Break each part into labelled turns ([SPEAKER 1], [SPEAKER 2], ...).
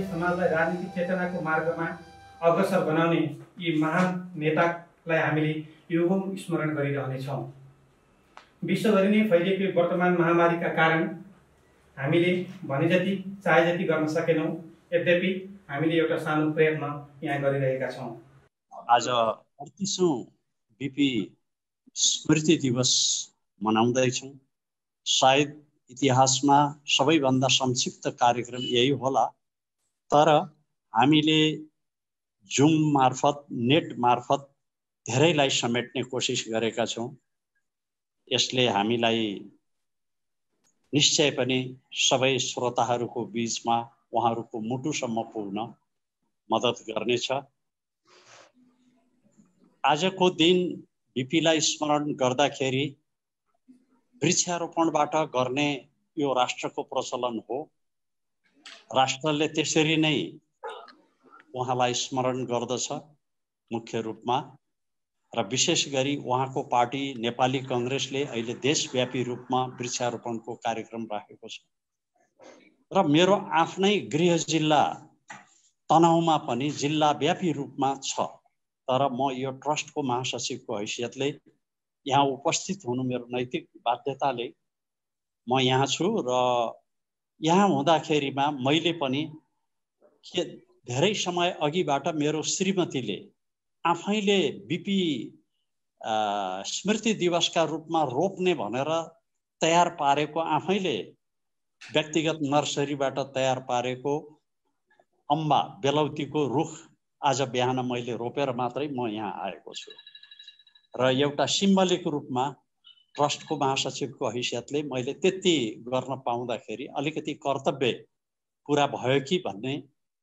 [SPEAKER 1] नेपाली समाजलाई राजनीतिक चेतनाको मार्गमा अग्रसर बनाउने यी महान नेतालाई हामीले युगौं स्मरण गरिरहनेछौँ। विश्वभरि नै फैलिएको वर्तमान महामारीका कारण हामीले भने जति चाहे जति गर्न सकेनौँ। यद्यपि हामीले एउटा सानो प्रयत्न यहाँ गरिरहेका छौँ।
[SPEAKER 2] आज 38औं बीपी स्मृति दिवस मनाउँदैछौँ। सायद इतिहासमा सबैभन्दा संक्षिप्त कार्यक्रम यही होला, तर हामीले जुम मार्फत, नेट मार्फत धेरैलाई समेट्ने कोसिस गरेका छौँ। यसले हामीलाई निश्चय पनि सबै श्रोताहरूको बीचमा उहाँहरूको मुटुसम्म पुग्न मद्दत गर्नेछ। आजको दिन बीपीलाई स्मरण गर्दाखेरि वृक्षारोपणबाट गर्ने यो राष्ट्रको प्रचलन हो। राष्ट्रले त्यसरी नै उहाँलाई स्मरण गर्दछ मुख्य रूपमा, र विशेष गरी उहाँको पार्टी नेपाली कांग्रेसले अहिले देशव्यापी रूपमा वृक्षारोपणको कार्यक्रम राखेको छ। र मेरो आफ्नै गृह जिल्ला तनहुँमा पनि जिल्लाव्यापी रूपमा छ। तर म यो ट्रस्टको महासचिवको हैसियतले यहाँ उपस्थित हुनु मेरो नैतिक बाध्यताले म यहाँ छु। र यहाँ हुँदाखेरिमा मैले पनि धेरै समय अघिबाट मेरो श्रीमतीले आफैले बीपी स्मृति दिवसका रूपमा रोप्ने भनेर तयार पारेको, आफैले व्यक्तिगत नर्सरीबाट तयार पारेको अम्बा बेलौतीको रुख आज बिहान मैले रोपेर मात्रै म यहाँ आएको छु। र एउटा सिम्बलिक रूपमा ट्रस्टको महासचिवको हैसियतले मैले त्यति गर्न पाउँदाखेरि अलिकति कर्तव्य पूरा भयो कि भन्ने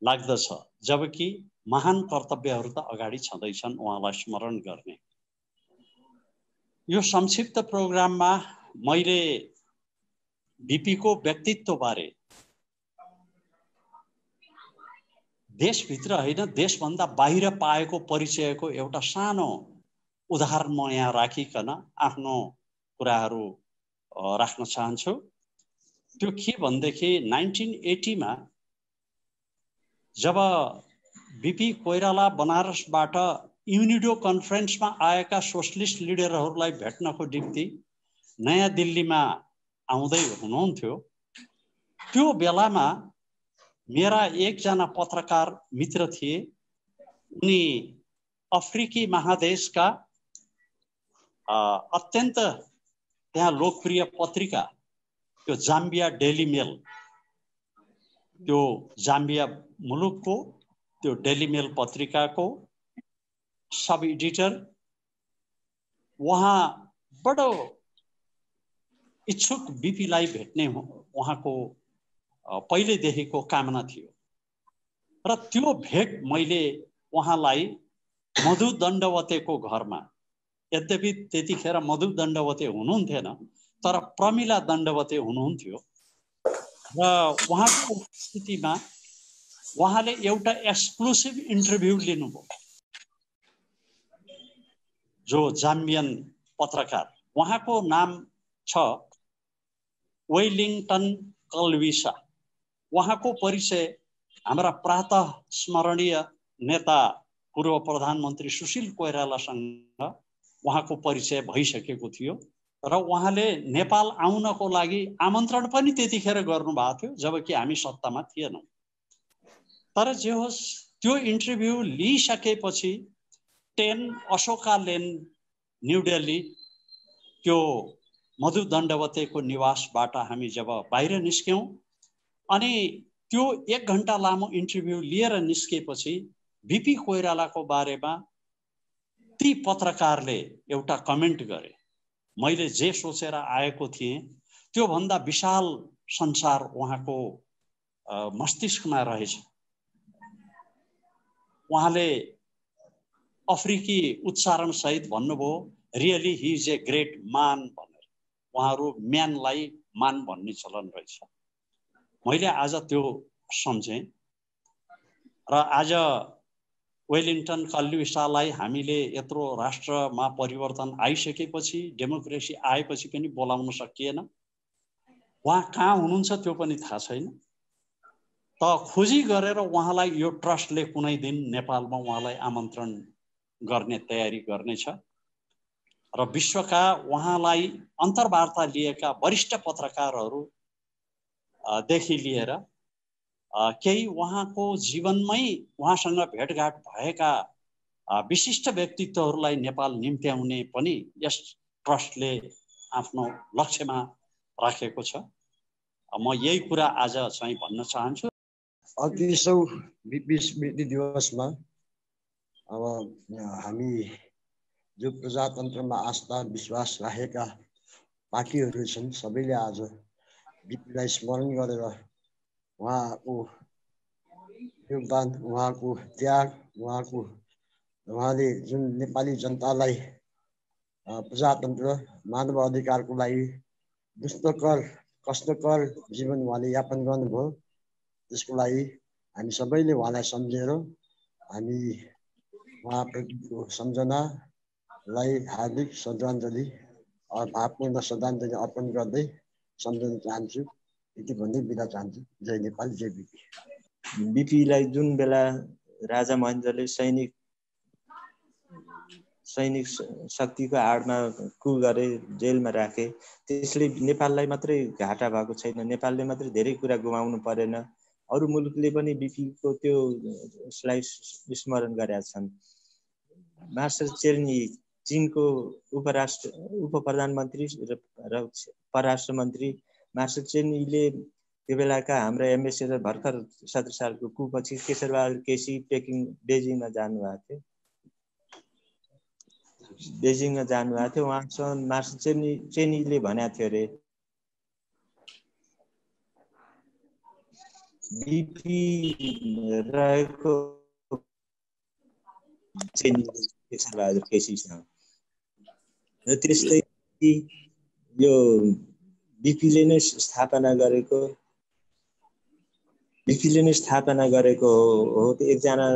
[SPEAKER 2] लाग्दछ। जबकि महान कर्तव्यहरू त अगाडि छँदैछन् उहाँलाई स्मरण गर्ने। यो संक्षिप्त प्रोग्राममा मैले बीपीको व्यक्तित्वबारे देशभित्र होइन देशभन्दा बाहिर पाएको परिचयको एउटा सानो उदाहरण म यहाँ राखिकन आफ्नो कुराहरू राख्न चाहन्छु। त्यो के भनेदेखि 1980 मा जब बीपी कोइराला बनारसबाट युनिडो कन्फरेन्समा आएका सोशलिस्ट लिडरहरूलाई भेट्नको निम्ति नयाँ दिल्लीमा आउँदै हुनुहुन्थ्यो, त्यो बेलामा मेरा एकजना पत्रकार मित्र थिए। उनी अफ्रिकी महादेशका अत्यन्त त्यहाँ लोकप्रिय पत्रिका त्यो जाम्बिया डेली मेल, त्यो जाम्बिया मुलुकको त्यो डेली मेल पत्रिकाको सब एडिटर। उहाँ बडो इच्छुक बीपीलाई भेट्ने उहाँको पहिलेदेखिको कामना थियो। र त्यो भेट मैले उहाँलाई मधु दण्डवतेको घरमा, यद्यपि त्यतिखेर मधु दण्डवते हुनुहुन्थेन तर प्रमिला दण्डवते हुनुहुन्थ्यो, र उहाँको उपस्थितिमा उहाँले एउटा एक्सक्लुसिभ इन्टरभ्यू लिनुभयो। जो जाम्बियन पत्रकार, उहाँको नाम छ वेलिङटन कल्विसा। उहाँको परिचय हाम्रा प्रातः स्मरणीय नेता पूर्व प्रधानमन्त्री सुशील कोइरालासँग उहाँको परिचय भइसकेको थियो। र उहाँले नेपाल आउनको लागि आमन्त्रण पनि त्यतिखेर गर्नुभएको थियो, जबकि हामी सत्तामा थिएनौँ। तर जे होस्, त्यो इन्टरभ्यू लिइसकेपछि 10 अशोका लेन न्यू दिल्ली त्यो मधु दण्डवतेको निवासबाट हामी जब बाहिर निस्क्यौं, अनि त्यो 1 घण्टा लामो इन्टरभ्यू लिएर निस्केपछि बीपी कोइरालाको बारेमा ती पत्रकारले एउटा कमेन्ट गरे। मैले जे सोचेर आएको थिएँ त्यो भन्दा विशाल संसार उहाँको मस्तिष्कमा रहेछ। उहाँले अफ्रिकी उच्चारण सहित भन्नुभयो, really he is a great मान भनेर। उहाँहरू म्यानलाई मान भन्ने चलन रहेछ। मैले आज त्यो सम्झेँ। र आज वेलिङटन कल्विसालाई हामीले यत्रो राष्ट्रमा परिवर्तन आइसकेपछि, डेमोक्रेसी आएपछि पनि बोलाउन सकिएन। उहाँ कहाँ हुनुहुन्छ त्यो पनि थाहा छैन। त खोजी गरेर उहाँलाई यो ट्रस्टले कुनै दिन नेपालमा उहाँलाई आमन्त्रण गर्ने तयारी गर्नेछ र विश्वका उहाँलाई अन्तर्वार्ता लिएका वरिष्ठ पत्रकारहरू देखि लिएर केही उहाँको जीवनमै उहाँसँग भेटघाट भएका विशिष्ट व्यक्तित्वहरूलाई नेपाल निम्त्याउने पनि यस ट्रस्टले आफ्नो लक्ष्यमा राखेको छ। म यही कुरा आज चाहिँ भन्न चाहन्छु।
[SPEAKER 3] 38औं स्मृति दिवसमा अब हामी जो प्रजातन्त्रमा आस्था विश्वास राखेका पार्टीहरू छन् सबैले आज बिपीलाई स्मरण गरेर उहाँको योगदान, उहाँको त्याग, उहाँले जुन नेपाली जनतालाई प्रजातन्त्र मानव अधिकारको लागि दुष्टकर कष्टकर जीवन उहाँले यापन गर्नुभयो। त्यसको लागि हामी सबैले उहाँलाई सम्झेर हामी उहाँप्रतिको सम्झनालाई हार्दिक श्रद्धाञ्जली भावपूर्ण श्रद्धाञ्जली अर्पण गर्दै सम्झन चाहन्छु। यति भन्दै बिदा चाहन्छु। जय नेपाल, जय बिपी।
[SPEAKER 4] बिपीलाई जुन बेला राजा महेन्द्रले सैनिक शक्तिको आडमा कु गरे, जेलमा राखे, त्यसले नेपाललाई मात्रै घाटा भएको छैन, नेपालले मात्रै धेरै कुरा गुमाउनु परेन, अरू मुलुकले पनि बिपीको त्यो स्मरण गरेका छन्। मार्शल चेर्नी चीनको उप प्रधानमन्त्री र परराष्ट्र मन्त्री मार्शल चेर्नीले त्यो बेलाका हाम्रा एम्बेसेडर भर्खर 17 सालको कुपछि केशरबहादुर केसी बेजिङमा जानुभएको थियो। उहाँसँग मार्शल चेर्नीले भनेको थियो अरे बिपी रहेको केशरबहादुर केसीसँग। र त्यस्तै यो बिपीले नै स्थापना गरेको हो। एकजना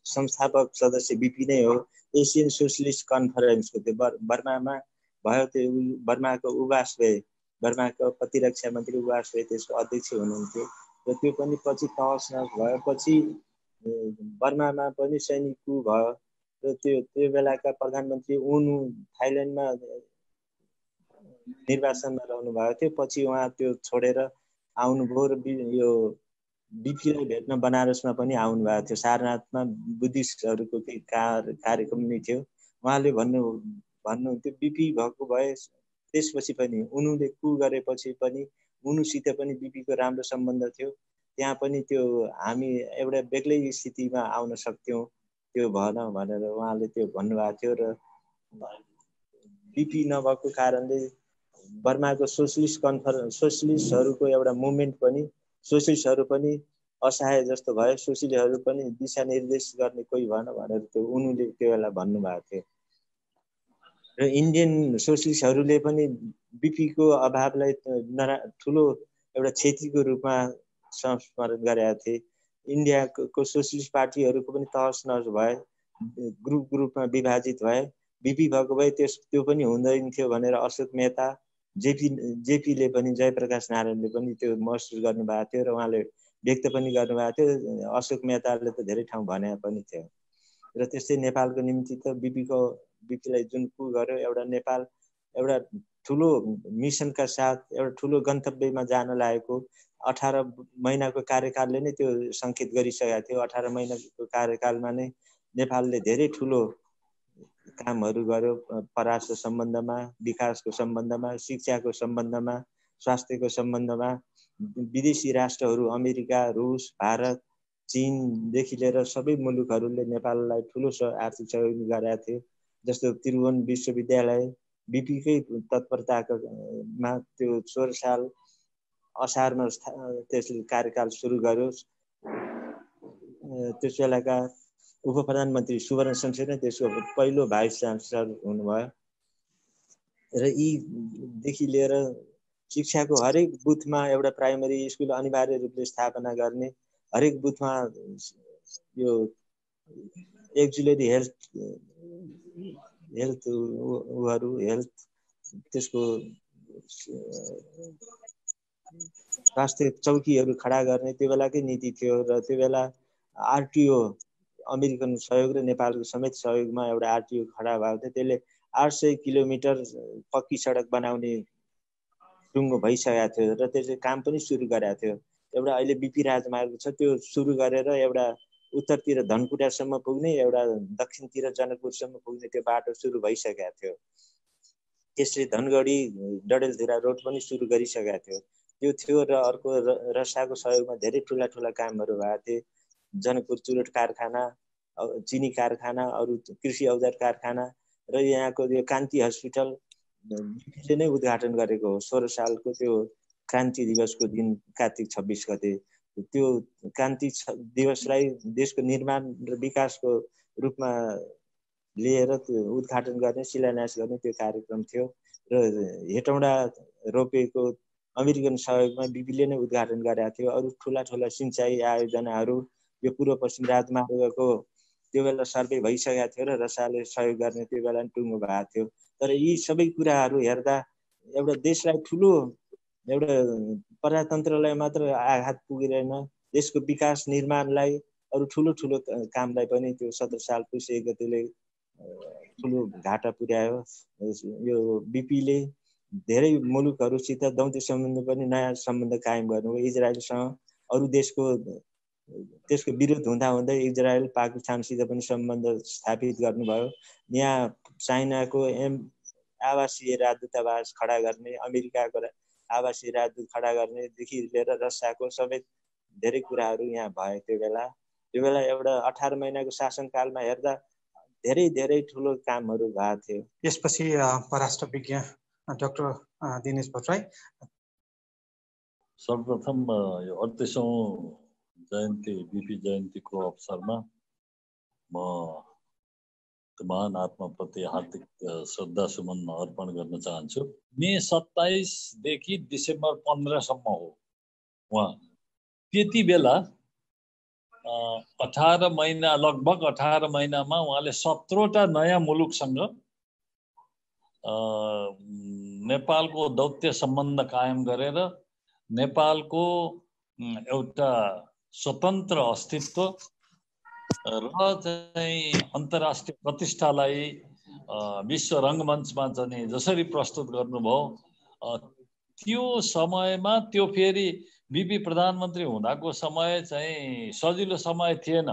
[SPEAKER 4] संस्थापक सदस्य बिपी नै हो। एसियन सोशलिस्ट कन्फरेन्सको त्यो बर्मामा भयो, त्यो बर्माको उवास भए, बर्माको प्रतिरक्षा मन्त्री उवास भए, त्यसको अध्यक्ष हुनुहुन्थ्यो। र त्यो पनि पछि तहस नहस भएपछि बर्मामा पनि सैनिक कु भयो र त्यो बेलाका प्रधानमन्त्री उनु थाइल्यान्डमा निर्वासनमा रहनु भएको थियो। पछि उहाँ त्यो छोडेर आउनुभयो र यो बिपीलाई भेट्न बनारसमा पनि आउनु भएको थियो। सारनाथमा बुद्धिस्टहरूको केही कार्यक्रम नै थियो। उहाँले भन्नुहुन्थ्यो बिपी भएको भए त्यसपछि पनि उनुले कु गरेपछि पनि उनुसित पनि बिपीको राम्रो सम्बन्ध थियो। त्यहाँ पनि त्यो हामी एउटा बेग्लै स्थितिमा आउन सक्थ्यौँ, त्यो भएन भनेर उहाँले त्यो भन्नुभएको थियो। र बिपी नभएको कारणले बर्माको सोशलिस्टहरूको एउटा मुभमेन्ट पनि, सोशलिस्टहरू पनि असहाय जस्तो भयो, सोशलिस्टहरू पनि दिशानिर्देश गर्ने कोही भएन भनेर त्यो उनुले त्यो बेला भन्नुभएको थियो। र इन्डियन सोशलिस्टहरूले पनि बिपीको अभावलाई ठुलो एउटा क्षतिको रूपमा संस्मरण गरेका थिए। इन्डियाको सोशलिस्ट पार्टीहरूको पनि तहस नहस भए, ग्रुपमा विभाजित भए। बिपी भएको भए त्यो पनि हुँदैन थियो भनेर अशोक मेहता, जेपीले पनि, जयप्रकाश नारायणले पनि त्यो महसुस गर्नुभएको थियो र उहाँले व्यक्त पनि गर्नुभएको थियो। अशोक मेहताले त धेरै ठाउँ भने पनि थियो। र त्यस्तै नेपालको निम्ति त बिपीलाई जुन कु गर्यो, एउटा नेपाल एउटा ठुलो मिसनका साथ एउटा ठुलो गन्तव्यमा जान लागेको 18 महिनाको कार्यकालले नै त्यो सङ्केत गरिसकेको थियो। 18 महिनाको कार्यकालमा नै नेपालले धेरै ठुलो कामहरू गर्यो, परराष्ट्र सम्बन्धमा, विकासको सम्बन्धमा, शिक्षाको सम्बन्धमा, स्वास्थ्यको सम्बन्धमा। विदेशी राष्ट्रहरू अमेरिका, रुस, भारत, चीनदेखि लिएर सबै मुलुकहरूले नेपाललाई ठुलो आर्थिक सहयोग गरेका थिए। जस्तो त्रिभुवन विश्वविद्यालय बिपीकै तत्परतामा त्यो 16 साल असारमा त्यसले कार्यकाल सुरु गर्यो। त्यस बेलाका उप प्रधानमन्त्री सुवर्ण शमशेर नै त्यसको पहिलो भाइस चान्सलर हुनुभयो। र यीदेखि लिएर शिक्षाको हरेक बुथमा एउटा प्राइमरी स्कुल अनिवार्य रूपले स्थापना गर्ने, हरेक बुथमा यो एक्जुलेरी हेल्थ त्यसको स्वास्थ्य चौकीहरू खडा गर्ने त्यो बेलाकै नीति थियो र त्यो बेला आरटिओ अमेरिकन सहयोग र नेपालको समेत सहयोगमा एउटा आरटिओ खडा भएको थियो। त्यसले 800 किलोमिटर पक्की सडक बनाउने टुङ्गो भइसकेको थियो र त्यसले काम पनि सुरु गरेको थियो। एउटा अहिले बिपी राजमार्ग छ, त्यो सुरु गरेर एउटा उत्तरतिर धनकुटासम्म पुग्ने, एउटा दक्षिणतिर जनकपुरसम्म पुग्ने त्यो बाटो सुरु भइसकेको थियो। त्यसले धनगढी डडेलधुरा रोड पनि सुरु गरिसकेको थियो। त्यो थियो र अर्को रसाको सहयोगमा धेरै ठुला ठुला कामहरू भएको थिए। जनकपुर चुरोट कारखाना, चिनी कारखाना, अरू कृषि औजार कारखाना र यहाँको यो कान्ति हस्पिटल नै उद्घाटन गरेको हो। 16 सालको त्यो क्रान्ति दिवसको दिन कार्तिक 26 गते त्यो क्रान्ति दिवसलाई देशको निर्माण र विकासको रूपमा लिएर त्यो उद्घाटन गर्ने, शिलान्यास गर्ने त्यो कार्यक्रम थियो र हेटौँडा रोपेको अमेरिकन सहयोगमा बिपीले नै उद्घाटन गरेका थियो। अरू ठुला ठुला सिँचाइ आयोजनाहरू यो पूर्व पश्चिम राजमार्गको त्यो बेला सर्वे भइसकेको थियो र रसाले सहयोग गर्ने त्यो बेला टुङ्गो भएको थियो। तर यी सबै कुराहरू हेर्दा एउटा देशलाई ठुलो एउटा प्रजातन्त्रलाई मात्र आघात पुगिरहेन, देशको विकास निर्माणलाई अरू ठुलो ठुलो कामलाई पनि त्यो 17 साल पुस 1 गतेले ठुलो घाटा पुर्यायो। यो बिपीले धेरै मुलुकहरूसित दौत्य सम्बन्ध पनि नयाँ सम्बन्ध कायम गर्नुभयो। इजरायलसँग अरू त्यसको विरोध हुँदाहुँदै इजरायल पाकिस्तानसित पनि सम्बन्ध स्थापित गर्नुभयो। यहाँ चाइनाको आवासीय राजदूतावास खडा गर्ने, अमेरिकाको आवासीय राजदूत खडा गर्नेदेखि लिएर रसियाको समेत धेरै कुराहरू यहाँ भयो। त्यो बेला एउटा 18 महिनाको शासनकालमा हेर्दा धेरै धेरै ठुलो कामहरू भएको थियो।
[SPEAKER 1] यसपछि परराष्ट्र विज्ञ डाक्टर दिनेश भट्टराई।
[SPEAKER 5] सर्वप्रथम यो 38औं जयन्ती बिपी जयन्तीको अवसरमा म महान आत्माप्रति हार्दिक श्रद्धासुमन अर्पण गर्न चाहन्छु। मे 27 देखि डिसेम्बर 15 सम्म हो उहाँ। त्यति बेला 18 महिना, लगभग 18 महिनामा उहाँले 17वटा नयाँ मुलुकसँग नेपालको दौत्य सम्बन्ध कायम गरेर नेपालको एउटा स्वतन्त्र अस्तित्व र चाहिँ अन्तर्राष्ट्रिय प्रतिष्ठालाई विश्व रङ्गमञ्चमा चाहिँ जसरी प्रस्तुत गर्नुभयो, त्यो समयमा त्यो फेरि बिपी प्रधानमन्त्री हुँदाको समय चाहिँ सजिलो समय थिएन।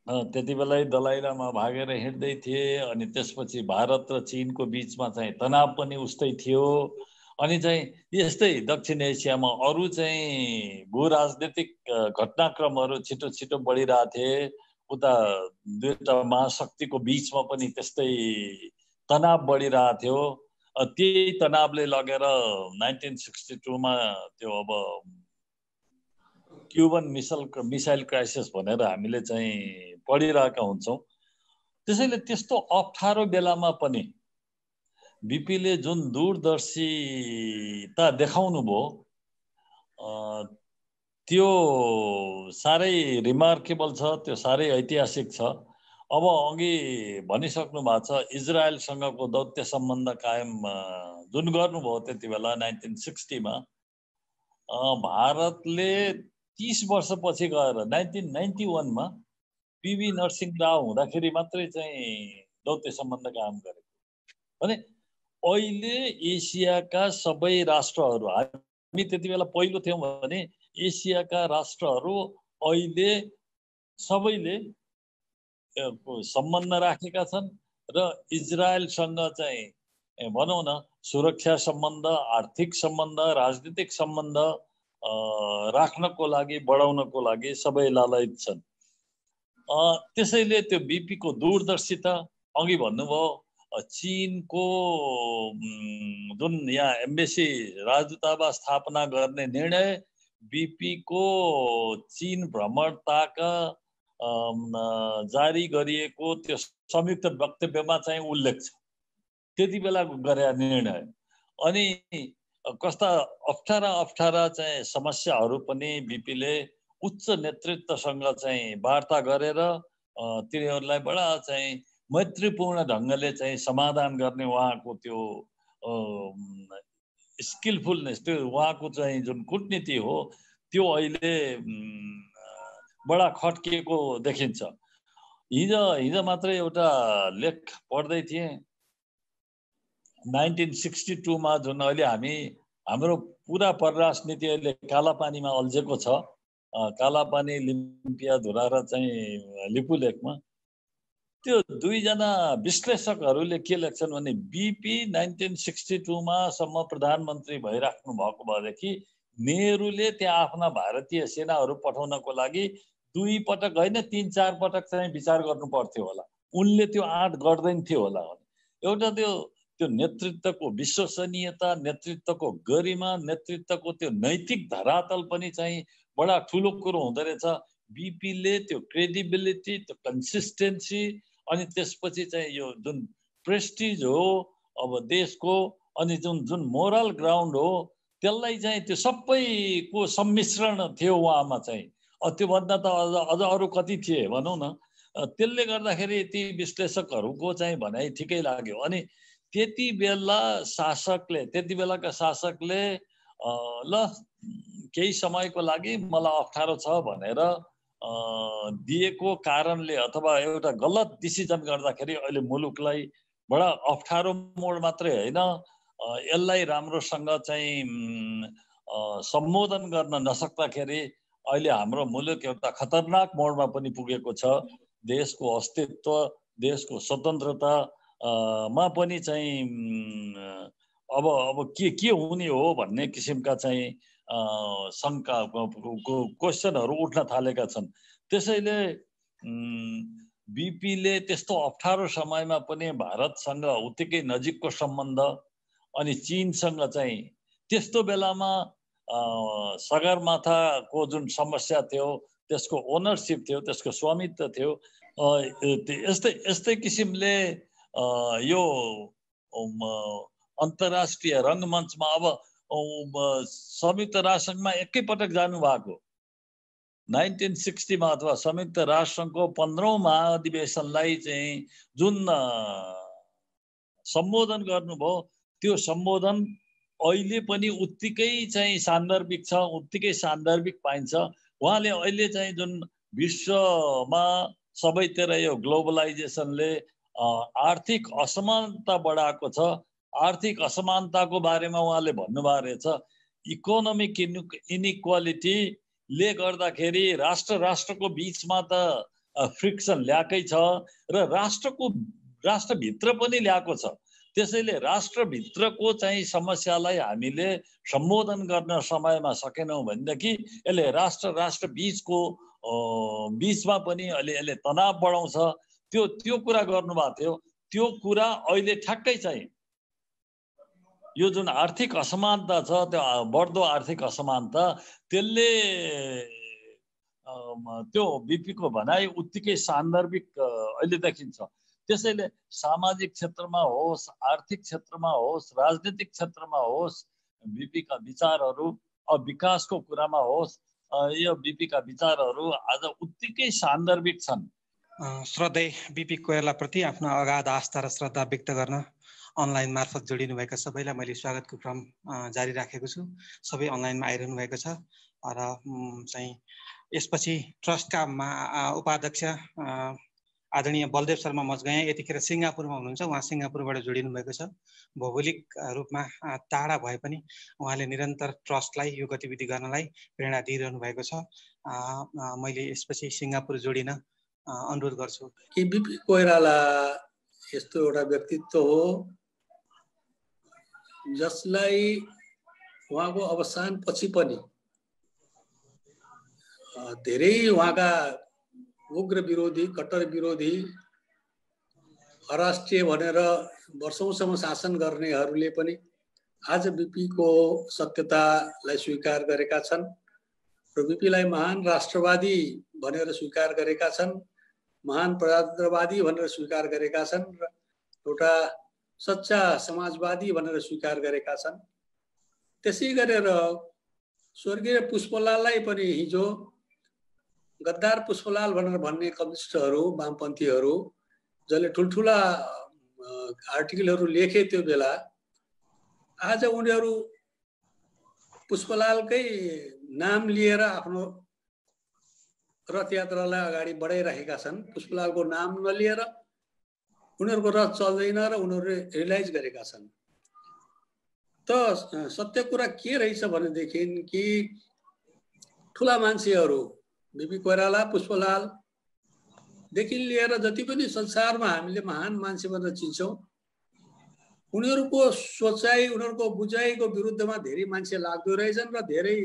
[SPEAKER 5] त्यति बेलै दलाई लामा भागेर हिँड्दै थिए, अनि त्यसपछि भारत र चीनको बिचमा चाहिँ तनाव पनि उस्तै थियो। अनि चाहिँ यस्तै दक्षिण एसियामा अरू चाहिँ भू राजनीतिक घटनाक्रमहरू छिटो छिटो बढिरहेथे। उता दुईटा महाशक्तिको बिचमा पनि त्यस्तै तनाव बढिरहेको थियो। त्यही तनावले लगेर 1962मा त्यो अब क्युबन मिसाइल क्राइसिस भनेर हामीले चाहिँ पढिरहेका हुन्छौँ। त्यसैले त्यस्तो अप्ठ्यारो बेलामा पनि बिपीले जुन दूरदर्शिता देखाउनु भयो त्यो साह्रै रिमार्केबल छ, त्यो साह्रै ऐतिहासिक छ। अब अघि भनिसक्नु भएको छ, इजरायलसँगको दौत्य सम्बन्ध कायम जुन गर्नुभयो त्यति बेला 1960मा, भारतले 30 वर्षपछि गएर 1991मा पिभी नरसिंह राव हुँदाखेरि मात्रै चाहिँ दौत्य सम्बन्ध कायम गरेको भने अहिले एसियाका सबै राष्ट्रहरू, हामी त्यति बेला पहिलो थियौँ भने एसियाका राष्ट्रहरू अहिले सबैले सम्बन्ध राखेका छन् र इजरायलसँग चाहिँ भनौँ न सुरक्षा सम्बन्ध, आर्थिक सम्बन्ध, राजनीतिक सम्बन्ध राख्नको लागि, बढाउनको लागि सबै लालयित छन्। त्यसैले त्यो बिपीको दूरदर्शिता, अघि भन्नुभयो चीनको जुन यहाँ एम्बेसी राजदूतावास स्थापना गर्ने निर्णय, बिपीको चीन भ्रमणताका जारी गरिएको त्यो संयुक्त वक्तव्यमा चाहिँ उल्लेख छ, त्यति बेला गरे निर्णय। अनि कस्ता अप्ठ्यारा चाहिँ समस्याहरू पनि बिपीले उच्च नेतृत्वसँग चाहिँ वार्ता गरेर तिनीहरूलाई बडा चाहिँ मैत्रीपूर्ण ढङ्गले चाहिँ समाधान गर्ने उहाँको त्यो स्किलफुलनेस, त्यो उहाँको चाहिँ जुन कुटनीति हो त्यो अहिले बडा खट्किएको देखिन्छ। हिजो मात्रै एउटा लेख पढ्दै थिएँ, 1962 मा जुन अहिले हाम्रो पुरा परराष्ट्र नीति अहिले कालापानीमा अल्झेको छ। कालापानी, लिम्पियाधुरा र चाहिँ लिपुलेखमा त्यो दुईजना विश्लेषकहरूले के लेख्छन् भने बीपी 1962 मा सम्म प्रधानमन्त्री भइराख्नु भएको भएदेखि नेहरूले त्यहाँ आफ्ना भारतीय सेनाहरू पठाउनको लागि 2 पटक होइन 3-4 पटक चाहिँ विचार गर्नु पर्थ्यो होला। उनले त्यो आँट गर्दैन थियो होला। एउटा त्यो नेतृत्वको विश्वसनीयता, नेतृत्वको गरिमा, नेतृत्वको त्यो नैतिक धरातल पनि चाहिँ बडा ठुलो कुरो हुँदो रहेछ। बीपीले त्यो क्रेडिबिलिटी, त्यो कन्सिस्टेन्सी, अनि त्यसपछि चाहिँ यो जुन प्रेस्टिज हो अब देशको, अनि जुन मोरल ग्राउन्ड हो, त्यसलाई चाहिँ त्यो सबैको सम्मिश्रण थियो उहाँमा चाहिँ। त्योभन्दा त अझ अरू कति थिए भनौँ न। त्यसले गर्दाखेरि ती विश्लेषकहरूको चाहिँ भनाइ ठिकै लाग्यो। अनि त्यति बेलाका शासकले ल केही समयको लागि मलाई अप्ठ्यारो छ भनेर दिएको कारणले अथवा एउटा गलत डिसिजन गर्दाखेरि अहिले मुलुकलाई बडा अप्ठ्यारो मोड मात्रै होइन, यसलाई राम्रोसँग चाहिँ सम्बोधन गर्न नसक्दाखेरि अहिले हाम्रो मुलुक एउटा खतरनाक मोडमा पनि पुगेको छ। देशको अस्तित्व, देशको स्वतन्त्रता मा पनि चाहिँ अब के हुने हो भन्ने किसिमका चाहिँ शङ्का क्वेसनहरू उठ्न थालेका छन्। त्यसैले बीपीले त्यस्तो अप्ठ्यारो समयमा पनि भारतसँग उत्तिकै नजिकको सम्बन्ध, अनि चीनसँग चाहिँ त्यस्तो बेलामा सगरमाथाको जुन समस्या थियो, त्यसको ओनरसिप थियो, त्यसको स्वामित्व थियो, यस्तै किसिमले यो अन्तर्राष्ट्रिय रङ्गमञ्चमा अब संयुक्त राष्ट्रसङ्घमा एकैपटक जानुभएको 1960 मा, अथवा संयुक्त राष्ट्रसङ्घको 15औं महाधिवेशनलाई चाहिँ जुन सम्बोधन गर्नुभयो, त्यो सम्बोधन अहिले पनि उत्तिकै चाहिँ सान्दर्भिक छ, उत्तिकै सान्दर्भिक पाइन्छ। उहाँले अहिले चाहिँ जुन विश्वमा सबैतिर यो ग्लोबलाइजेसनले आर्थिक असमानता बढाएको छ, आर्थिक असमानताको बारेमा उहाँले भन्नुभएको रहेछ। इकोनोमिक इनइक्वालिटीले गर्दाखेरि राष्ट्रको बिचमा त फ्रिक्सन ल्याएकै छ र राष्ट्रभित्र पनि ल्याएको छ। त्यसैले राष्ट्रभित्रको चाहिँ समस्यालाई हामीले सम्बोधन गर्न समयमा सकेनौँ भनेदेखि यसले राष्ट्र बिचमा पनि यसले तनाव बढाउँछ। त्यो कुरा गर्नुभएको थियो। त्यो कुरा अहिले ठ्याक्कै चाहिँ यो जुन आर्थिक असमानता छ, त्यो बढ्दो आर्थिक असमानता, त्यसले त्यो बीपीको भनाइ उत्तिकै सान्दर्भिक अहिले देखिन्छ। त्यसैले सामाजिक क्षेत्रमा होस्, आर्थिक क्षेत्रमा होस्, राजनीतिक क्षेत्रमा होस्, बीपीका विचारहरू, अब विकासको कुरामा होस्, यो बीपीका विचारहरू आज उत्तिकै सान्दर्भिक छन्।
[SPEAKER 1] श्रद्धेय बीपी कोइरालाप्रति आफ्नो अगाध आस्था र श्रद्धा व्यक्त गर्न अनलाइन मार्फत जोडिनु भएका सबैलाई मैले स्वागतको क्रम जारी राखेको छु। सबै अनलाइनमा आइरहनु भएको छ र चाहिँ यसपछि ट्रस्टका उपाध्यक्ष आदरणीय बलदेव शर्मा मजगयाँ यतिखेर सिङ्गापुरमा हुनुहुन्छ। उहाँ सिङ्गापुरबाट जोडिनु भएको छ। भौगोलिक रूपमा टाढा भए पनि उहाँले निरन्तर ट्रस्टलाई यो गतिविधि गर्नलाई प्रेरणा दिइरहनु भएको छ। मैले यसपछि सिङ्गापुर जोडिन अनुरोध गर्छु।
[SPEAKER 6] बीपी कोइराला यस्तो एउटा व्यक्तित्व हो जसलाई उहाँको अवसान पछि पनि धेरै उहाँका उग्र विरोधी, कट्टर विरोधी, अराष्ट्रिय भनेर वर्षौंसम्म शासन गर्नेहरूले पनि आज बीपीको सत्यतालाई स्वीकार गरेका छन् र बीपीलाई महान राष्ट्रवादी भनेर स्वीकार गरेका छन्, महान प्रजातन्त्रवादी भनेर स्वीकार गरेका छन् र एउटा सच्चा समाजवादी भनेर स्वीकार गरेका छन्। त्यसै गरेर स्वर्गीय पुष्पलाललाई पनि हिजो गद्दार पुष्पलाल भनेर भन्ने कम्युनिस्टहरू, वामपन्थीहरू जसले ठुल्ठुला आर्टिकलहरू लेखे त्यो बेला, आज उनीहरू पुष्पलालकै नाम लिएर आफ्नो रथ यात्रालाई अगाडि बढाइरहेका छन्। पुष्पलालको नाम नलिएर उनीहरूको रथ चल्दैन र उनीहरूले रियलाइज गरेका छन्। त सत्य कुरा के रहेछ भनेदेखि कि ठुला मान्छेहरू बिपी कोइराला, पुष्पलालदेखि लिएर जति पनि संसारमा हामीले महान मान्छे भनेर चिन्छौँ, उनीहरूको सोचाइ, उनीहरूको बुझाइको विरुद्धमा धेरै मान्छे लाग्दो रहेछन् र धेरै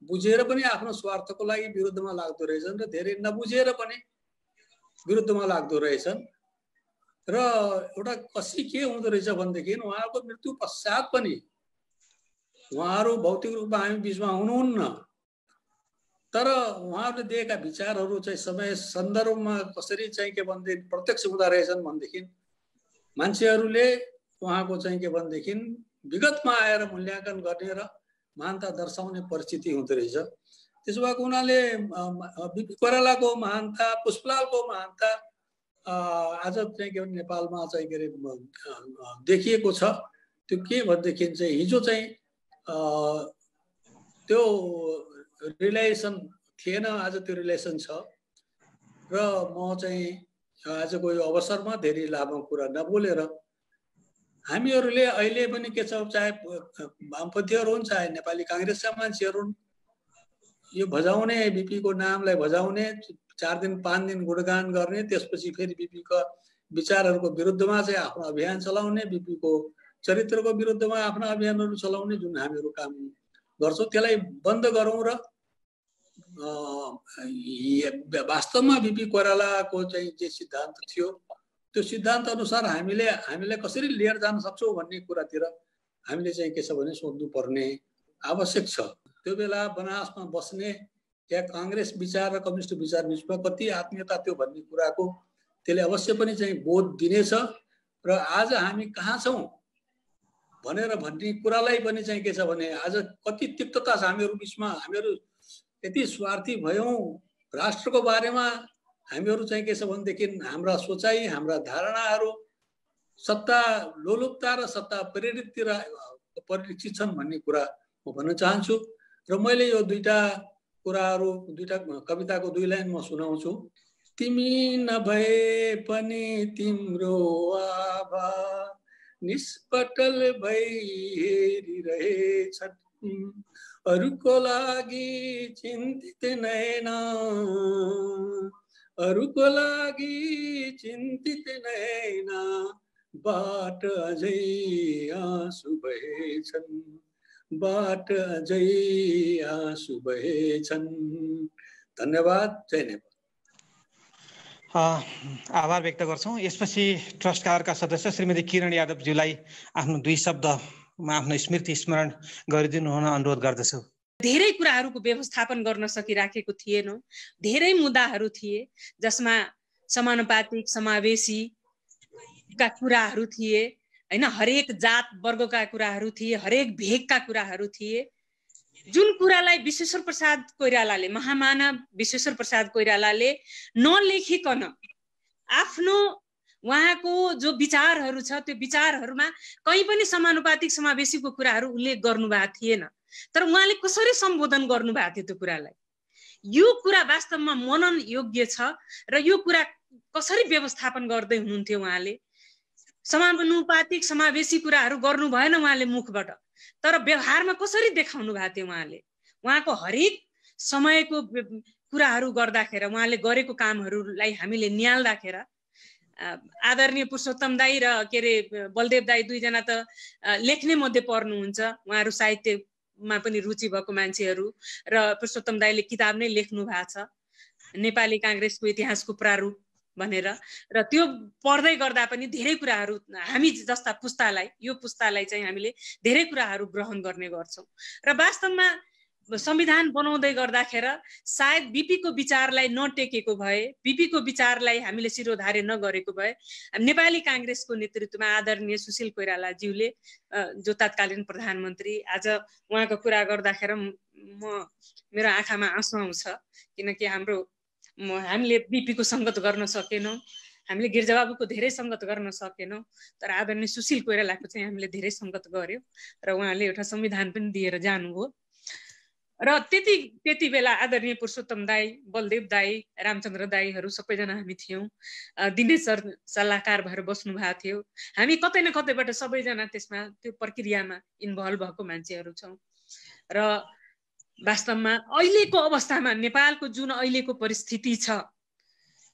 [SPEAKER 6] बुझेर पनि आफ्नो स्वार्थको लागि विरुद्धमा लाग्दो रहेछन् र धेरै नबुझेर पनि विरुद्धमा लाग्दो रहेछन्। र एउटा कसरी के हुँदो रहेछ भनेदेखि उहाँको मृत्यु पश्चात पनि उहाँहरू भौतिक रूपमा हामी बिचमा हुनुहुन्न, तर उहाँहरूले दिएका विचारहरू चाहिँ समय सन्दर्भमा कसरी चाहिँ के भनेदेखि प्रत्यक्ष हुँदो रहेछन् भनेदेखि मान्छेहरूले उहाँको चाहिँ के भनेदेखि विगतमा आएर मूल्याङ्कन गर्ने र महानता दर्शाउने परिस्थिति हुँदो रहेछ। त्यसो भएको हुनाले बिपी कोइरालाको महानता, पुष्पलालको महानता आज चाहिँ के भने नेपालमा चाहिँ के अरे देखिएको छ। त्यो के भनेदेखि चाहिँ हिजो चाहिँ त्यो रिलेसन थिएन, आज त्यो रिलेसन छ। र म चाहिँ आजको यो अवसरमा धेरै लामो कुरा नबोलेर हामीहरूले अहिले पनि के छ, चाहे वामपन्थीहरू हुन् चाहे नेपाली काङ्ग्रेसका मान्छेहरू हुन्, यो भजाउने बिपीको नामलाई भजाउने, 4 दिन 5 दिन गुणगान गर्ने, त्यसपछि फेरि बिपीका विचारहरूको विरुद्धमा चाहिँ आफ्नो अभियान चलाउने, बिपीको चरित्रको विरुद्धमा आफ्ना अभियानहरू चलाउने जुन हामीहरू काम गर्छौँ त्यसलाई बन्द गरौँ र वास्तवमा बिपी कोइरालाको चाहिँ जे सिद्धान्त थियो त्यो सिद्धान्त अनुसार हामीले कसरी लिएर जान सक्छौँ भन्ने कुरातिर हामीले चाहिँ के छ भने सोध्नुपर्ने आवश्यक छ। त्यो बेला बनासमा बस्ने या काङ्ग्रेस विचार र कम्युनिस्ट विचार बिचमा कति आत्मीयता थियो भन्ने कुराको त्यसले अवश्य पनि चाहिँ बोध दिनेछ। र आज हामी कहाँ छौँ भनेर भन्ने कुरालाई पनि चाहिँ के छ भने आज कति तिक्तता छ हामीहरू बिचमा, हामीहरू यति स्वार्थी भयौँ राष्ट्रको बारेमा, हामीहरू चाहिँ के छ भनेदेखि हाम्रा सोचाइ, हाम्रा धारणाहरू सत्ता लोलुपता र सत्ता प्रेरिततिर परिलक्षित छन् भन्ने कुरा म भन्न चाहन्छु। र मैले यो दुईटा कुराहरू, दुईटा कविताको 2 लाइन म सुनाउँछु। तिमी नभए पनि तिम्रो आभा निष्पटल भई हेरिरहेछन्, अरूको लागि चिन्तित नैना, अरूको लागि चिन्तित नैना, बाट अझै आँसु बहेछन्, बाट अझै आँसु बहेछन्। धन्यवाद। जय नेपाल।
[SPEAKER 1] आभार व्यक्त गर्छौँ। यसपछि ट्रस्टकारका सदस्य श्रीमती किरण यादवज्यूलाई आफ्नो 2 शब्दमा आफ्नो स्मृति स्मरण गरिदिनु हुन अनुरोध गर्दछु।
[SPEAKER 7] धेरै कुराहरूको व्यवस्थापन गर्न सकिराखेको थिएनौँ। धेरै मुद्दाहरू थिए जसमा समानुपातिक समावेशीका कुराहरू थिए हैन, हरेक जात वर्गका कुराहरू थिए, हरेक भेगका कुराहरू थिए, जुन कुरालाई विश्वेश्वर प्रसाद कोइरालाले, महामानव विश्वेश्वर प्रसाद कोइरालाले नलेखिकन आफ्नो उहाँको जो विचारहरू छ त्यो विचारहरूमा कहीँ पनि समानुपातिक समावेशीको कुराहरू उल्लेख गर्नुभएको थिएन। तर उहाँले कसरी सम्बोधन गर्नुभएको थियो त्यो कुरालाई, यो कुरा वास्तवमा मनन योग्य छ। र यो कुरा कसरी व्यवस्थापन गर्दै हुनुहुन्थ्यो उहाँले, समानुपातिक समावेशी कुराहरू गर्नु भएन उहाँले मुखबाट, तर व्यवहारमा कसरी देखाउनु भएको थियो उहाँले। उहाँको हरेक समयको कुराहरू गर्दाखेरि उहाँले गरेको कामहरूलाई हामीले निहाल्दाखेरि आदरणीय पुरुषोत्तम दाई र के अरे बलदेव दाई 2 जना त लेख्ने मध्ये पर्नुहुन्छ। उहाँहरू साहित्यमा पनि रुचि भएको मान्छेहरू र पुरुषोत्तम दाईले किताब नै लेख्नु भएको छ, नेपाली काङ्ग्रेसको इतिहासको प्रारूप भनेर। र त्यो पढ्दै गर्दा पनि धेरै कुराहरू हामी जस्ता पुस्तालाई, यो पुस्तालाई चाहिँ हामीले धेरै कुराहरू ग्रहण गर्ने गर्छौँ। र वास्तवमा संविधान बनाउँदै गर्दाखेरि सायद बिपीको विचारलाई नटेकेको भए, बिपीको विचारलाई हामीले शिरोधार्य नगरेको भए, नेपाली काङ्ग्रेसको नेतृत्वमा आदरणीय सुशील कोइरालाज्यूले जो तत्कालीन प्रधानमन्त्री, आज उहाँको कुरा गर्दाखेरि मेरो आँखामा आँसु आउँछ, किनकि हामीले बिपीको सङ्गत गर्न सकेनौँ, हामीले गिर्जाबाबुको धेरै सङ्गत गर्न सकेनौँ, तर आदरणीय सुशील कोइरालाको चाहिँ हामीले धेरै सङ्गत गर्यो र उहाँले एउटा संविधान पनि दिएर जानुभयो। र त्यति बेला आदरणीय पुरुषोत्तम दाई, बलदेव दाई, रामचन्द्र दाईहरू सबैजना हामी थियौँ। दिनेश सर सल्लाहकार भएर बस्नु भएको थियो। हामी कतै न कतैबाट सबैजना त्यसमा त्यो प्रक्रियामा इन्भल्भ भएको मान्छेहरू छौँ। र वास्तवमा अहिलेको अवस्थामा नेपालको जुन अहिलेको परिस्थिति छ,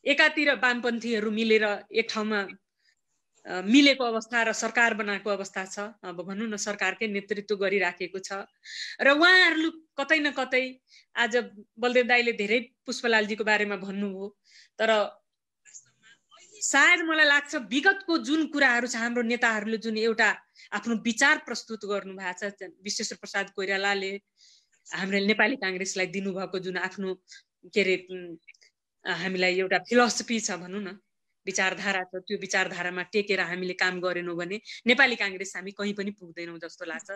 [SPEAKER 7] एकातिर वामपन्थीहरू मिलेर एक ठाउँमा मिलेको अवस्था र सरकार बनाएको अवस्था छ। अब भनौँ न सरकारकै नेतृत्व गरिराखेको छ र उहाँहरू कतै न कतै आज बलदेव दाईले धेरै पुष्पलालजीको बारेमा भन्नुभयो, तर सायद मलाई लाग्छ विगतको जुन कुराहरू छ, हाम्रो नेताहरूले जुन एउटा आफ्नो विचार प्रस्तुत गर्नु भएको छ, विश्वेश्वर प्रसाद कोइरालाले हाम्रो नेपाली काङ्ग्रेसलाई दिनुभएको जुन आफ्नो के अरे हामीलाई एउटा फिलोसफी छ भनौँ न, विचारधारा छ, त्यो विचारधारामा टेकेर हामीले काम गरेनौँ भने नेपाली काङ्ग्रेस हामी कहीँ पनि पुग्दैनौँ जस्तो लाग्छ।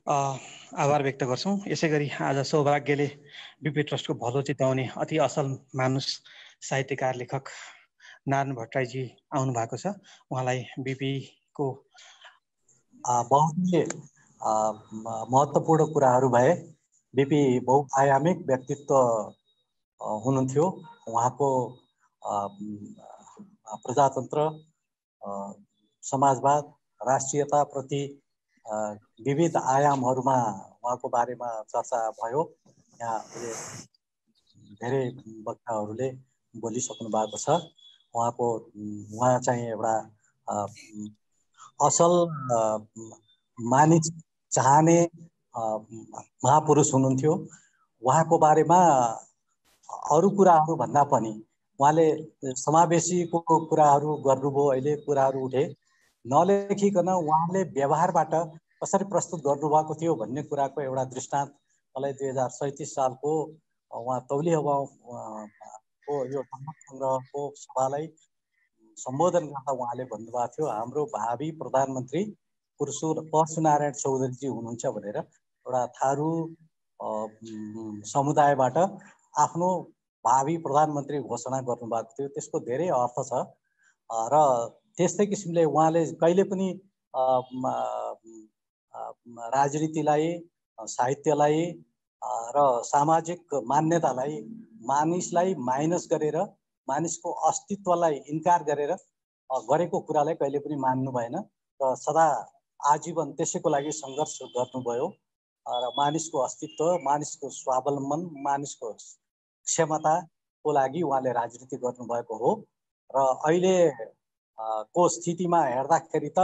[SPEAKER 8] आभार व्यक्त गर्छौँ। यसै गरी आज सौभाग्यले बिपी ट्रस्टको भलो चिताउने अति असल मानुष साहित्यकार लेखक नारायण भट्टराईजी आउनु भएको छ। उहाँलाई बिपीको
[SPEAKER 2] बहुत महत्त्वपूर्ण कुराहरू भए। बिपी बहुआयामिक व्यक्तित्व हुनुहुन्थ्यो। उहाँको प्रजातन्त्र, समाजवाद, राष्ट्रियताप्रति विविध आयामहरूमा उहाँको बारेमा चर्चा भयो। यहाँ धेरै वक्ताहरूले बोलिसक्नु भएको छ। उहाँ चाहिँ एउटा असल मानिस चाहने महापुरुष हुनुहुन्थ्यो। उहाँको बारेमा अरू कुराहरू भन्दा पनि उहाँले समावेशीको कुराहरू गर्नुभयो। अहिले कुराहरू उठे नलेखिकन उहाँले व्यवहारबाट कसरी प्रस्तुत गर्नुभएको थियो भन्ने कुराको एउटा दृष्टान्त मलाई 2037 सालको उहाँ तौली हवाको यो सङ्ग्रहको सभालाई सम्बोधन गर्दा उहाँले भन्नुभएको थियो, हाम्रो भावी प्रधानमन्त्री परशुनारायण चौधरीजी हुनुहुन्छ भनेर एउटा थारू समुदायबाट आफ्नो भावी प्रधानमन्त्री घोषणा गर्नुभएको थियो। त्यसको धेरै अर्थ छ र त्यस्तै किसिमले उहाँले कहिले पनि राजनीतिलाई, साहित्यलाई र सामाजिक मान्यतालाई मानिसलाई माइनस गरेर, मानिसको अस्तित्वलाई इन्कार गरेर गरेको कुरालाई कहिले पनि मान्नु भएन र सदा आजीवन त्यसैको लागि सङ्घर्ष गर्नुभयो र मानिसको अस्तित्व, मानिसको स्वावलम्बन, मानिसको क्षमताको लागि उहाँले राजनीति गर्नुभएको हो। र अहिले को स्थितिमा हेर्दाखेरि त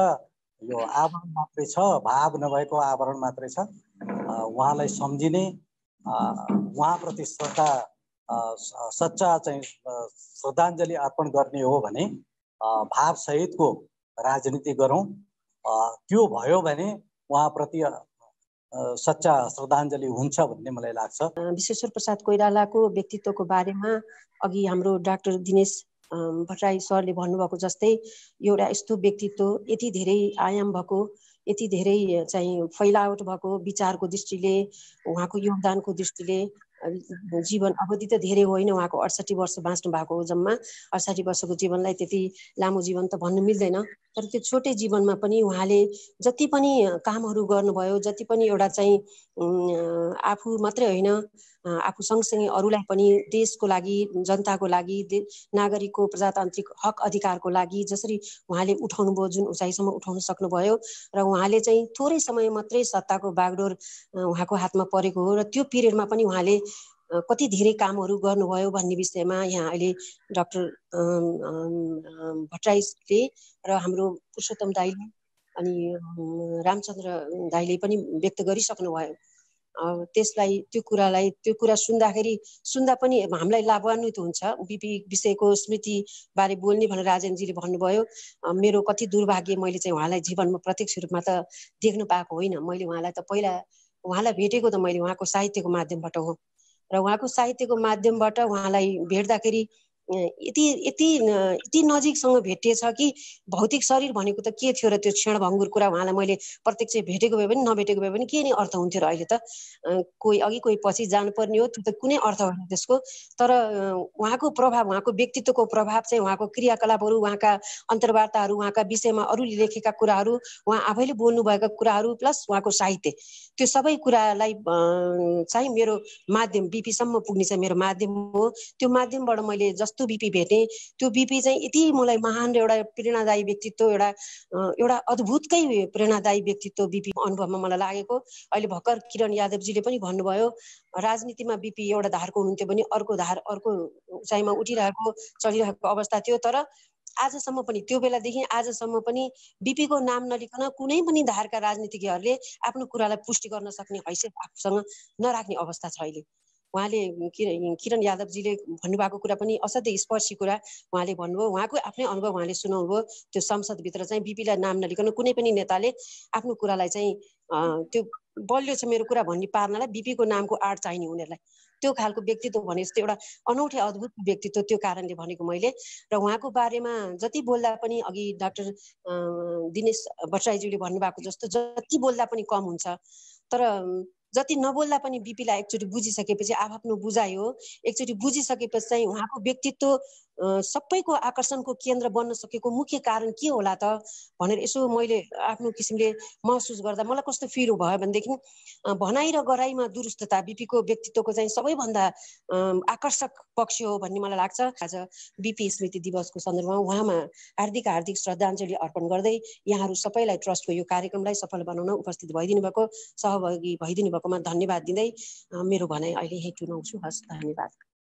[SPEAKER 2] यो आवरण मात्रै छ, भाव नभएको आवरण मात्रै छ। उहाँलाई सम्झिने, उहाँप्रति सच्चा चाहिँ श्रद्धाञ्जली अर्पण गर्ने हो भने भावसहितको राजनीति गरौँ। त्यो भयो भने उहाँप्रति सच्चा श्रद्धाञ्जली हुन्छ भन्ने मलाई लाग्छ।
[SPEAKER 9] विश्वेश्वर प्रसाद कोइरालाको व्यक्तित्वको बारेमा अघि हाम्रो डाक्टर दिनेश भट्टराई सरले भन्नुभएको जस्तै एउटा यस्तो व्यक्तित्व, यति धेरै आयाम भएको, यति धेरै चाहिँ फैलावट भएको विचारको दृष्टिले, उहाँको योगदानको दृष्टिले जीवन अवधि त धेरै होइन, उहाँको 68 वर्ष बाँच्नु भएको हो जम्मा। 68 वर्षको जीवनलाई त्यति लामो जीवन त भन्नु मिल्दैन, तर त्यो छोटै जीवनमा पनि उहाँले जति पनि कामहरू गर्नुभयो, जति पनि एउटा चाहिँ आफू मात्रै होइन, आफू सँगसँगै अरूलाई पनि देशको लागि, जनताको लागि, नागरिकको प्रजातान्त्रिक हक अधिकारको लागि जसरी उहाँले उठाउनु भयो, जुन उचाइसम्म उठाउन सक्नुभयो र उहाँले चाहिँ थोरै समय मात्रै सत्ताको बागडोर उहाँको हातमा परेको हो र त्यो पिरियडमा पनि उहाँले कति धेरै कामहरू गर्नुभयो भन्ने विषयमा यहाँ अहिले डाक्टर भट्टराईले र हाम्रो पुरुषोत्तम दाईले अनि रामचन्द्र दाईले पनि व्यक्त गरिसक्नु भयो। त्यो कुरा सुन्दा पनि हामीलाई लाभान्वित हुन्छ। बिपी विषयको स्मृति बारे बोल्ने भनेर राजेनजीले भन्नुभयो। मेरो कति दुर्भाग्य, मैले चाहिँ उहाँलाई जीवनमा प्रत्यक्ष रूपमा त देख्न पाएको होइन। मैले उहाँलाई त पहिला उहाँलाई भेटेको त मैले उहाँको साहित्यको माध्यमबाट हो र उहाँको साहित्यको माध्यमबाट उहाँलाई भेट्दाखेरि यति नजिकसँग भेटिएछ कि भौतिक शरीर भनेको त के थियो र त्यो क्षणभङ्गुर कुरा उहाँलाई मैले प्रत्यक्ष भेटेको भए पनि नभेटेको भए पनि के नै अर्थ हुन्थ्यो र अहिले त कोही अघि कोही पछि जानुपर्ने हो, त्यो त कुनै अर्थ होइन त्यसको। तर उहाँको प्रभाव, उहाँको व्यक्तित्वको प्रभाव चाहिँ उहाँको क्रियाकलापहरू, उहाँका अन्तर्वार्ताहरू, उहाँका विषयमा अरूले लेखेका कुराहरू, उहाँ आफैले बोल्नुभएका कुराहरू प्लस उहाँको साहित्य, त्यो सबै कुरालाई चाहिँ मेरो माध्यम बिपीसम्म पुग्ने चाहिँ मेरो माध्यम हो। त्यो माध्यमबाट मैले जस्तो बिपी भेटेँ त्यो बिपी चाहिँ यति मलाई महान र एउटा प्रेरणादायी व्यक्तित्व, एउटा अद्भुतकै प्रेरणादायी व्यक्तित्व बिपी अनुभवमा मलाई लागेको। अहिले भर्खर किरण यादवजीले पनि भन्नुभयो राजनीतिमा बिपी एउटा धारको हुनुहुन्थ्यो भने अर्को धार अर्को उचाइमा उठिरहेको चलिरहेको अवस्था थियो। तर आजसम्म पनि त्यो बेलादेखि आजसम्म पनि बिपीको नाम नलिकन कुनै पनि धारका राजनीतिज्ञहरूले आफ्नो कुरालाई पुष्टि गर्न सक्ने हैसियत आफूसँग नराख्ने अवस्था छ अहिले। उहाँले किरण यादवजीले भन्नुभएको कुरा पनि असाध्यै स्पर्शी कुरा उहाँले भन्नुभयो, उहाँको आफ्नै अनुभव उहाँले सुनाउनुभयो। त्यो संसदभित्र चाहिँ बिपीलाई नाम नलिकन कुनै पनि नेताले आफ्नो कुरालाई चाहिँ त्यो बलियो छ मेरो कुरा भन्ने पार्नलाई बिपीको नामको आड चाहिने उनीहरूलाई, त्यो खालको व्यक्तित्व भने जस्तो एउटा अनौठो अद्भुत व्यक्तित्व, त्यो कारणले भनेको मैले। र उहाँको बारेमा जति बोल्दा पनि अघि डाक्टर दिनेश भट्टराईज्यूले भन्नुभएको जस्तो जति बोल्दा पनि कम हुन्छ। तर जति नबोल्दा पनि बिपीलाई एकचोटि बुझिसकेपछि आफ्नो बुझाइ हो। एकचोटि बुझिसकेपछि चाहिँ उहाँको व्यक्तित्व सबैको आकर्षणको केन्द्र बन्न सकेको मुख्य कारण के होला त भनेर यसो मैले आफ्नो किसिमले महसुस गर्दा मलाई कस्तो फिल भयो भनेदेखि भनाइ र गराइमा दुरुस्तता बिपीको व्यक्तित्वको चाहिँ सबैभन्दा आकर्षक पक्ष हो भन्ने मलाई लाग्छ। आज बिपी स्मृति दिवसको सन्दर्भमा उहाँमा हार्दिक श्रद्धाञ्जली अर्पण गर्दै यहाँहरू सबैलाई ट्रस्टको यो कार्यक्रमलाई सफल बनाउन उपस्थित भइदिनु भएको, सहभागी भइदिनु भएकोमा धन्यवाद दिँदै मेरो भनाइ अहिले यही टुनाउँछु। हस्, धन्यवाद।